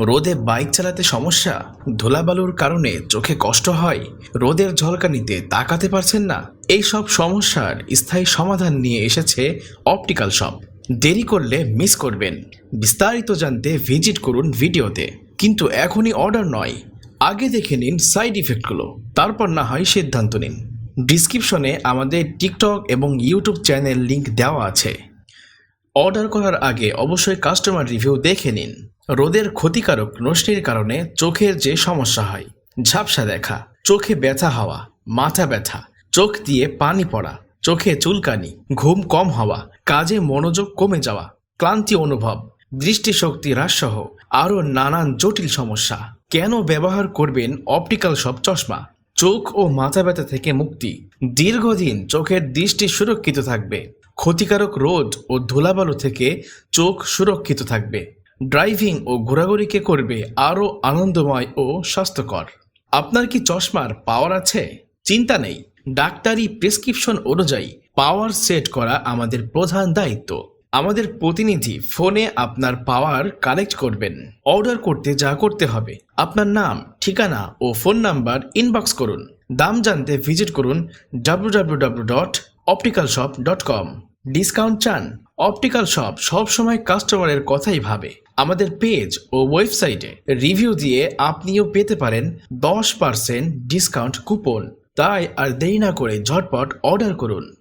রোদে বাইক চালাতে সমস্যা, ধুলাবালুর কারণে চোখে কষ্ট হয়, রোদের ঝলকানিতে তাকাতে পারছেন না, এই সব সমস্যার স্থায়ী সমাধান নিয়ে এসেছে অপটিক্যাল শপ। দেরি করলে মিস করবেন। বিস্তারিত জানতে ভিজিট করুন ভিডিওতে। কিন্তু এখনই অর্ডার নয়, আগে দেখে নিন সাইড ইফেক্টগুলো, তারপর না হয় সিদ্ধান্ত নিন। ডিসক্রিপশনে আমাদের টিকটক এবং ইউটিউব চ্যানেল লিংক দেওয়া আছে। অর্ডার করার আগে অবশ্যই কাস্টমার রিভিউ দেখে নিন। রোদের ক্ষতিকারক রশ্মির কারণে চোখের যে সমস্যা হয়, ঝাপসা দেখা, চোখে ব্যথা হওয়া, মাথা ব্যথা, চোখ দিয়ে পানি পড়া, চোখে চুলকানি, ঘুম কম হওয়া, কাজে মনোযোগ কমে যাওয়া, ক্লান্তি অনুভব, দৃষ্টিশক্তি হ্রাসসহ আরও নানান জটিল সমস্যা। কেন ব্যবহার করবেন অপটিক্যাল শপ চশমা? চোখ ও মাথা ব্যথা থেকে মুক্তি, দীর্ঘদিন চোখের দৃষ্টি সুরক্ষিত থাকবে, ক্ষতিকারক রোদ ও ধুলাবালু থেকে চোখ সুরক্ষিত থাকবে, ড্রাইভিং ও ঘোরাঘুরিকে করবে আরও আনন্দময় ও স্বাস্থ্যকর। আপনার কি চশমার পাওয়ার আছে? চিন্তা নেই, ডাক্তারি প্রেসক্রিপশন অনুযায়ী পাওয়ার সেট করা আমাদের প্রধান দায়িত্ব। আমাদের প্রতিনিধি ফোনে আপনার পাওয়ার কালেক্ট করবেন। অর্ডার করতে যা করতে হবে, আপনার নাম, ঠিকানা ও ফোন নাম্বার ইনবক্স করুন। দাম জানতে ভিজিট করুন www.opticalshop.com। ডিসকাউন্ট চান? অপটিক্যাল শপ সবসময় কাস্টমারের কথাই ভাবে। আমাদের পেজ ও ওয়েবসাইটে রিভিউ দিয়ে আপনিও পেতে পারেন 10% ডিসকাউন্ট কুপন। তাই আর দেরি না করে ঝটপট অর্ডার করুন।